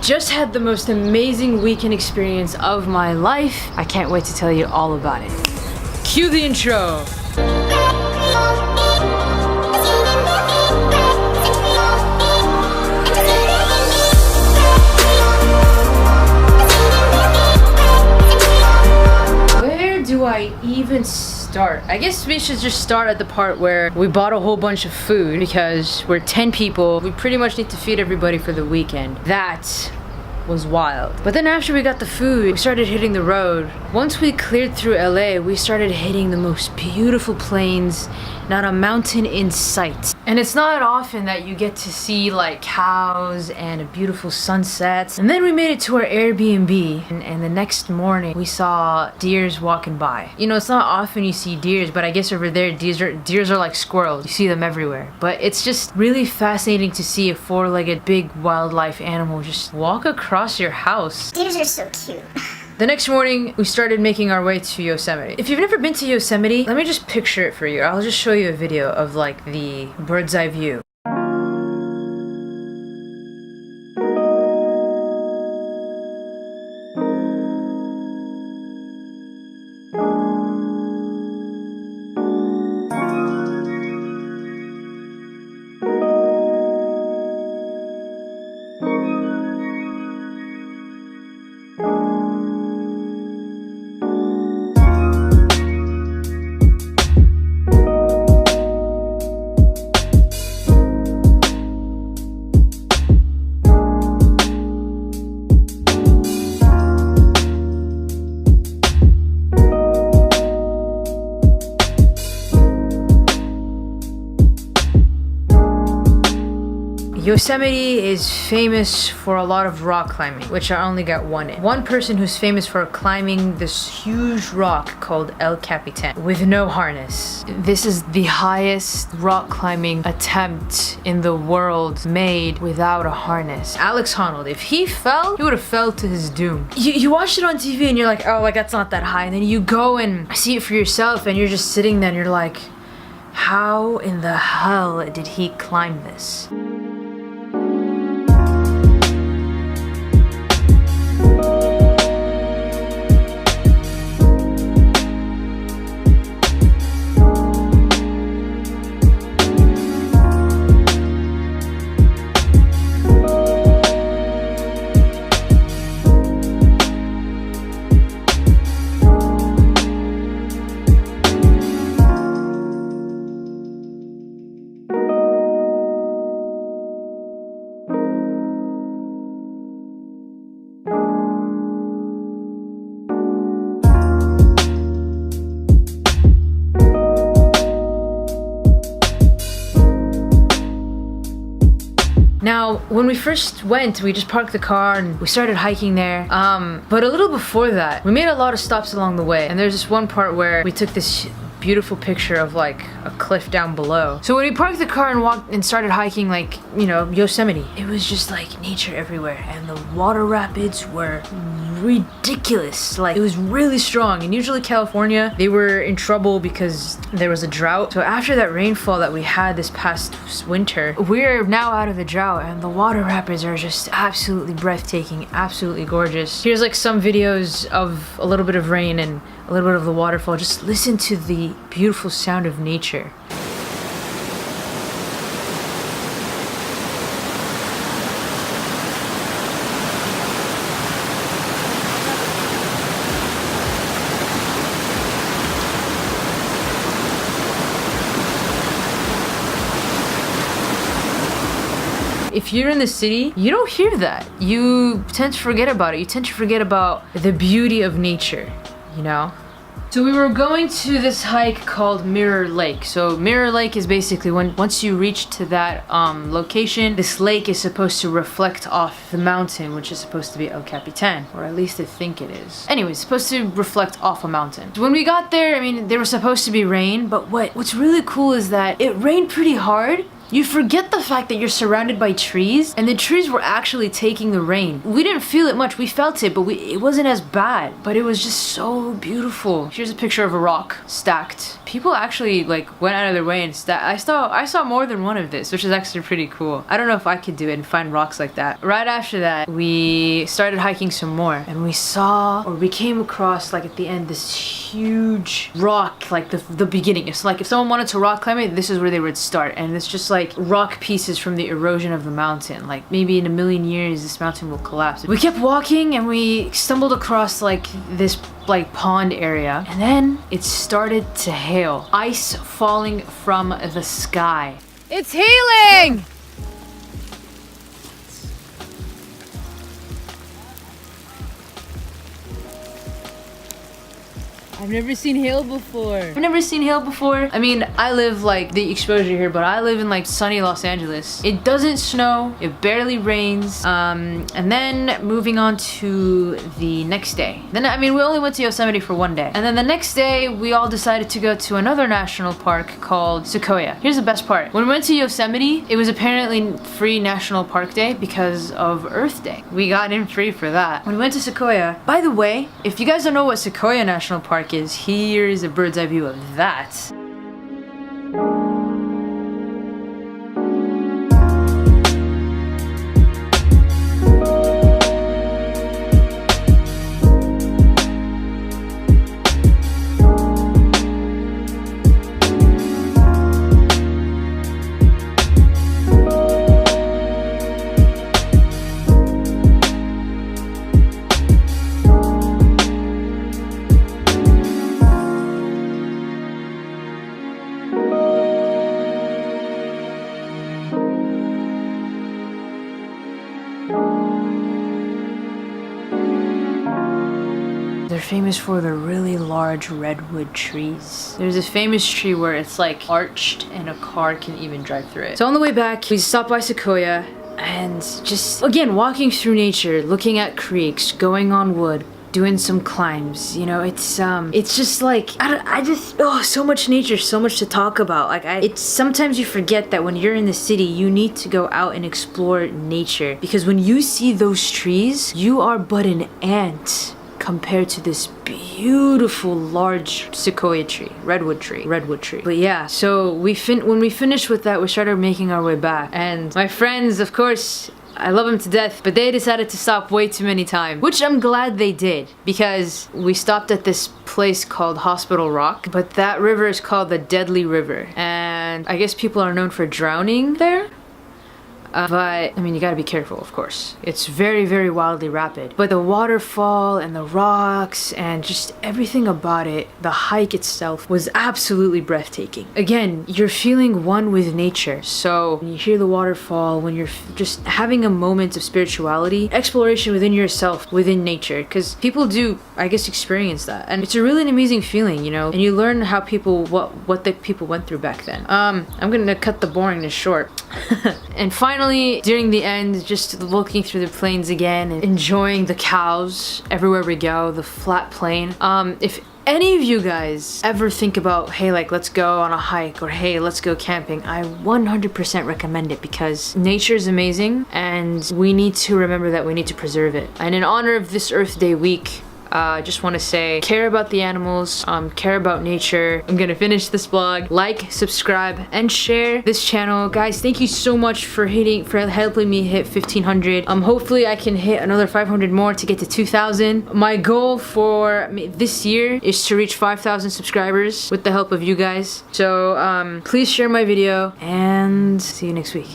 just had the most amazing weekend experience of my life. I can't wait to tell you all about it. Cue the intro. Where do I even start? I guess we should just start at the part where we bought a whole bunch of food because we're 10 people. We pretty much need to feed everybody for the weekend. That was wild. But then after we got the food, we started hitting the road. Once we cleared through LA, we started hitting the most beautiful plains, not a mountain in sight. And it's not often that you get to see like cows and a beautiful sunset. And then we made it to our Airbnb, and the next morning we saw deers walking by. You know, it's not often you see deers, but I guess over there deers are like squirrels. You see them everywhere. But it's just really fascinating to see a four-legged big wildlife animal just walk across your house. Deers are so cute. The next morning, we started making our way to Yosemite. If you've never been to Yosemite, let me just picture it for you. I'll just show you a video of like the bird's eye view. Yosemite is famous for a lot of rock climbing, which I only got one in. One person who's famous for climbing this huge rock called El Capitan with no harness. This is the highest rock climbing attempt in the world made without a harness. Alex Honnold, if he fell, he would have fell to his doom. You watch it on TV and you're like, oh, like that's not that high. And then you go and see it for yourself and you're just sitting there and you're like, how in the hell did he climb this? Now, when we first went, we just parked the car and we started hiking there. But a little before that, we made a lot of stops along the way. And there's this one part where we took this beautiful picture of like a cliff down below. So when we parked the car and walked and started hiking, like, you know, Yosemite, it was just like nature everywhere. And the water rapids were ridiculous. Like, it was really strong. And usually California, they were in trouble because there was a drought. So after that rainfall that we had this past winter, we're now out of the drought and the water rapids are just absolutely breathtaking, absolutely gorgeous. Here's like some videos of a little bit of rain and a little bit of the waterfall. Just listen to the beautiful sound of nature. If you're in the city, you don't hear that. You tend to forget about it. You tend to forget about the beauty of nature, you know? So we were going to this hike called Mirror Lake. So Mirror Lake is basically once you reach to that location, this lake is supposed to reflect off the mountain, which is supposed to be El Capitan, or at least I think it is. Anyway, it's supposed to reflect off a mountain. So when we got there, I mean, there was supposed to be rain, but what's really cool is that it rained pretty hard. You forget the fact that you're surrounded by trees, and the trees were actually taking the rain. We didn't feel it much, we felt it, but it wasn't as bad. But it was just so beautiful. Here's a picture of a rock stacked people actually like went out of their way and I saw more than one of this, which is actually pretty cool. I don't know if I could do it and find rocks like that. Right after that, we started hiking some more, and we came across, like at the end, this huge rock, like the beginning. It's like if someone wanted to rock climb it, this is where they would start, and it's just like rock pieces from the erosion of the mountain. Like maybe in a million years this mountain will collapse. We kept walking and we stumbled across like this like pond area, and then it started to hail. Ice falling from the sky. It's healing! I've never seen hail before. I've never seen hail before. I mean, I live like the exposure here, but I live in like sunny Los Angeles. It doesn't snow, it barely rains. And then moving on to the next day. Then, I mean, we only went to Yosemite for one day. And then the next day, we all decided to go to another national park called Sequoia. Here's the best part. When we went to Yosemite, it was apparently free National Park Day because of Earth Day. We got in free for that. When we went to Sequoia, by the way, if you guys don't know what Sequoia National Park is, here's a bird's eye view of that. They're famous for the really large redwood trees. There's a famous tree where it's like arched and a car can even drive through it. So on the way back, we stopped by Sequoia and just, again, walking through nature, looking at creeks, going on wood, doing some climbs. You know, it's just like, so much nature, so much to talk about. Like, it's sometimes you forget that when you're in the city, you need to go out and explore nature, because when you see those trees, you are but an ant compared to this beautiful large sequoia tree, redwood tree. But yeah, so when we finished with that, we started making our way back, and my friends, of course, I love them to death, but they decided to stop way too many times, which I'm glad they did, because we stopped at this place called Hospital Rock, but that river is called the Deadly River, and I guess people are known for drowning there. But, I mean, you gotta be careful, of course. It's very, very wildly rapid. But the waterfall and the rocks and just everything about it, the hike itself, was absolutely breathtaking. Again, you're feeling one with nature. So when you hear the waterfall, when you're just having a moment of spirituality, exploration within yourself, within nature, because people do, I guess, experience that. And it's a really amazing feeling, you know? And you learn how people, what the people went through back then. I'm gonna cut the boringness short. And finally, during the end, just looking through the plains again and enjoying the cows everywhere we go, the flat plain. If any of you guys ever think about, hey, like, let's go on a hike, or hey, let's go camping, I 100% recommend it, because nature is amazing and we need to remember that we need to preserve it. And in honor of this Earth Day week, I just want to say, care about the animals, care about nature. I'm gonna finish this vlog. Like, subscribe, and share this channel. Guys, thank you so much for helping me hit 1,500. Hopefully I can hit another 500 more to get to 2,000. My goal for this year is to reach 5,000 subscribers with the help of you guys. So, please share my video, and see you next week.